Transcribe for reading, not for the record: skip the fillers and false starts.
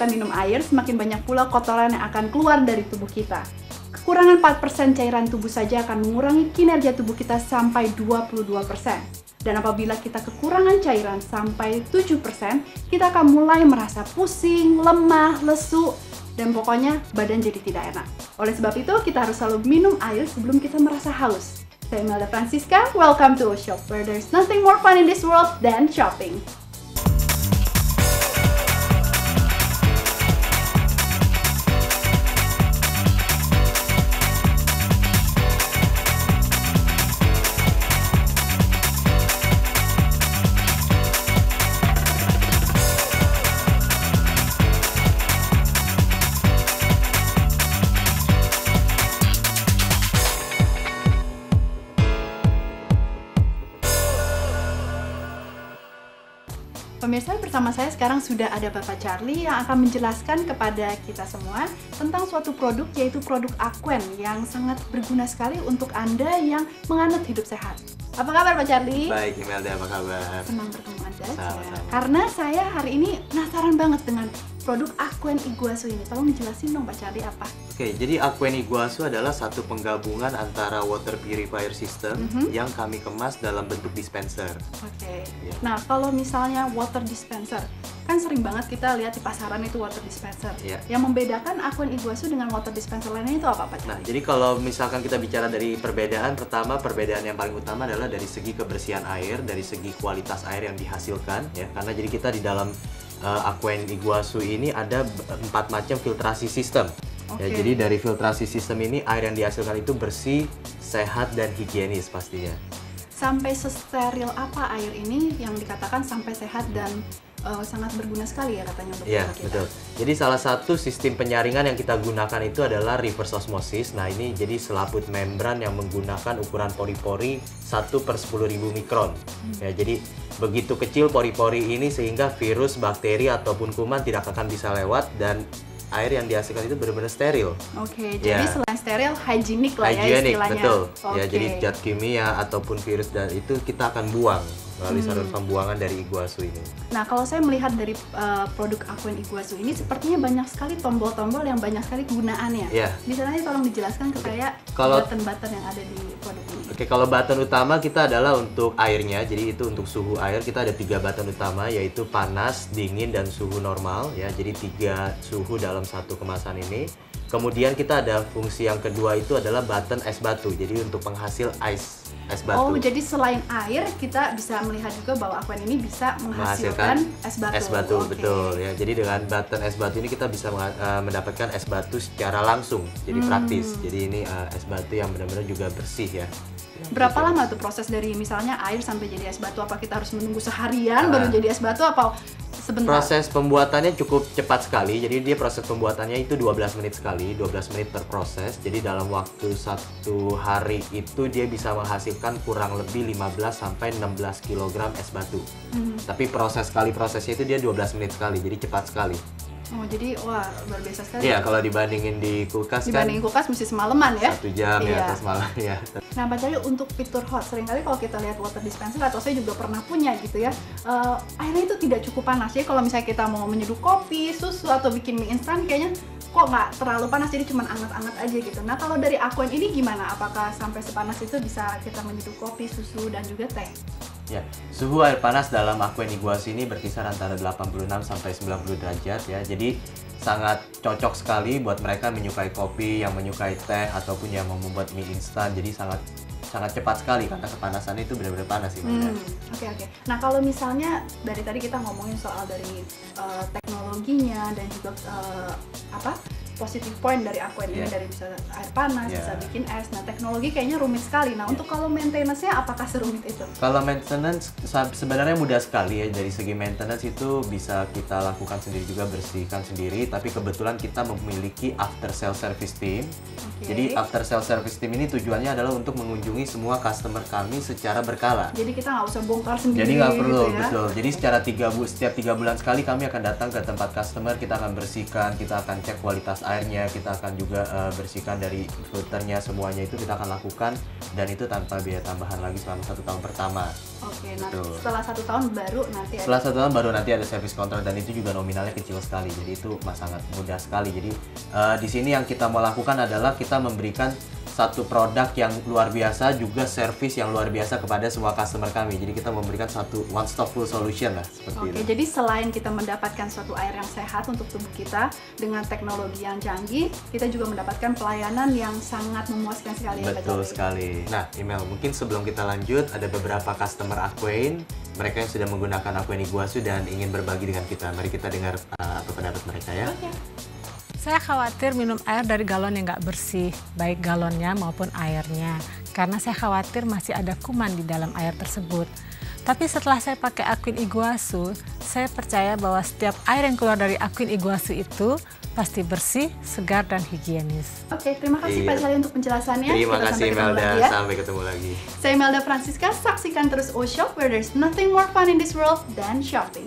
kita minum air, semakin banyak pula kotoran yang akan keluar dari tubuh kita. Kekurangan 4% cairan tubuh saja akan mengurangi kinerja tubuh kita sampai 22%. Dan apabila kita kekurangan cairan sampai 7%, kita akan mulai merasa pusing, lemah, lesu, dan pokoknya badan jadi tidak enak. Oleh sebab itu, kita harus selalu minum air sebelum kita merasa haus. Saya Imelda Francisca, welcome to Shop, where there's nothing more fun in this world than shopping. Pemirsa, bersama saya sekarang sudah ada Bapak Charlie yang akan menjelaskan kepada kita semua tentang suatu produk, yaitu produk Aquen yang sangat berguna sekali untuk Anda yang menganut hidup sehat. Apa kabar Pak Charlie? Baik, Imelda, apa kabar? Senang bertemu Anda. Sama-sama. Karena saya hari ini penasaran banget dengan produk Aquen Iguazu ini. Tolong dijelasin dong Pak Charlie apa? Oke, jadi Aquen Iguazu adalah satu penggabungan antara water purifier system yang kami kemas dalam bentuk dispenser. Oke. Ya. Nah, kalau misalnya water dispenser, kan sering banget kita lihat di pasaran itu water dispenser. Ya. Yang membedakan Aquen Iguazu dengan water dispenser lainnya itu apa Pak Charlie? Nah, jadi kalau misalkan kita bicara dari perbedaan, pertama perbedaan yang paling utama adalah dari segi kebersihan air, dari segi kualitas air yang dihasilkan, ya. Karena jadi kita di dalam Aquen Iguazu ini ada 4 macam filtrasi sistem. Ya, jadi dari filtrasi sistem ini air yang dihasilkan itu bersih, sehat, dan higienis pastinya. Sampai sesteril apa air ini yang dikatakan sampai sehat dan sangat berguna sekali ya katanya untuk Iya, tubuh kita. betul. Jadi salah satu sistem penyaringan yang kita gunakan itu adalah reverse osmosis. Nah, ini jadi selaput membran yang menggunakan ukuran pori-pori 1/10.000 mikron. Ya, jadi begitu kecil pori-pori ini sehingga virus, bakteri, ataupun kuman tidak akan bisa lewat dan air yang dihasilkan itu benar-benar steril. Oke, jadi selain steril, hygienik lah ya Hygienik, istilahnya. betul. Oke. Ya, jadi zat kimia ataupun virus dan itu kita akan buang melalui saluran pembuangan dari Iguazu ini. Nah, kalau saya melihat dari produk Aquen Iguazu ini sepertinya banyak sekali tombol-tombol yang banyak sekali kegunaannya. Iya. Bisa aja tolong dijelaskan ke saya Kalau- button-button yang ada di produk ini. Oke, kalau button utama kita adalah untuk airnya, jadi itu untuk suhu air kita ada 3 button utama, yaitu panas, dingin, dan suhu normal ya. Jadi 3 suhu dalam satu kemasan ini. Kemudian kita ada fungsi yang kedua itu adalah button es batu, jadi untuk penghasil es batu. Oh, jadi selain air kita bisa melihat juga bahwa Aquen ini bisa menghasilkan es batu. Es batu, Oke. betul ya. Jadi dengan button es batu ini kita bisa mendapatkan es batu secara langsung, jadi praktis. Jadi ini es batu yang benar-benar juga bersih ya. Berapa lama tuh proses dari misalnya air sampai jadi es batu? Apa kita harus menunggu seharian baru jadi es batu apa sebentar? Proses pembuatannya cukup cepat sekali. Jadi dia proses pembuatannya itu 12 menit sekali, 12 menit per proses. Jadi dalam waktu 1 hari itu dia bisa menghasilkan kurang lebih 15 sampai 16 kg es batu. Tapi prosesnya itu dia 12 menit sekali, jadi cepat sekali. Oh, jadi wah luar biasa sekali. Iya, kalau dibandingin di kulkas Dibandingin kulkas mesti semalaman ya. 1 jam Iya. ya atas malam ya. Nah, Pak Charlie, untuk fitur hot, seringkali kalau kita lihat water dispenser atau saya juga pernah punya gitu ya, airnya itu tidak cukup panas. Jadi kalau misalnya kita mau menyeduh kopi, susu, atau bikin mie instan, kayaknya kok nggak terlalu panas, jadi cuma anget-anget aja gitu. Nah, kalau dari Aquen ini gimana? Apakah sampai sepanas itu bisa kita menyeduh kopi, susu, dan juga teh? Ya, suhu air panas dalam Aquen Iguazu ini berkisar antara 86 sampai 90 derajat ya. Jadi sangat cocok sekali buat mereka menyukai kopi, yang menyukai teh, ataupun yang mau membuat mie instan. Jadi sangat cepat sekali karena kepanasannya itu benar-benar panas sih. Oke. Nah, kalau misalnya dari tadi kita ngomongin soal dari teknologinya dan juga positive point dari Aquen ini, dari bisa air panas, bisa bikin es. Nah, teknologi kayaknya rumit sekali. Nah, untuk kalau maintenance-nya apakah serumit itu? Kalau maintenance sebenarnya mudah sekali ya. Dari segi maintenance itu bisa kita lakukan sendiri juga, bersihkan sendiri. Tapi kebetulan kita memiliki after sale service team. Jadi after sale service team ini tujuannya adalah untuk mengunjungi semua customer kami secara berkala. Jadi kita nggak usah bongkar sendiri. Jadi nggak perlu, gitu ya? betul. Jadi setiap 3 bulan sekali kami akan datang ke tempat customer, kita akan bersihkan, kita akan cek kualitas airnya, kita akan juga bersihkan dari filternya, semuanya itu kita akan lakukan, dan itu tanpa biaya tambahan lagi selama 1 tahun pertama. Oke, nah Betul. setelah 1 tahun baru nanti Setelah 1 tahun baru nanti ada service kontrak, dan itu juga nominalnya kecil sekali, jadi itu sangat mudah sekali. Jadi di sini yang kita mau lakukan adalah kita memberikan satu produk yang luar biasa, juga service yang luar biasa kepada semua customer kami. Jadi kita memberikan satu one stop full solution lah, seperti itu. Oke, jadi selain kita mendapatkan suatu air yang sehat untuk tubuh kita dengan teknologi yang canggih, kita juga mendapatkan pelayanan yang sangat memuaskan sekali. Betul sekali. Nah, Email, mungkin sebelum kita lanjut, ada beberapa customer Aquain, mereka yang sudah menggunakan Aquain Iguazu dan ingin berbagi dengan kita. Mari kita dengar apa pendapat mereka ya. Oke. Saya khawatir minum air dari galon yang nggak bersih, baik galonnya maupun airnya. Karena saya khawatir masih ada kuman di dalam air tersebut. Tapi setelah saya pakai Aquain Iguazu, saya percaya bahwa setiap air yang keluar dari Aquain Iguazu itu pasti bersih, segar, dan higienis. Oke, terima kasih Pak Sali untuk penjelasannya. Terima Kita kasih sampai ketemu Imelda, lagi ya. sampai ketemu lagi. Saya Imelda Francisca, saksikan terus O-Shop where there's nothing more fun in this world than shopping.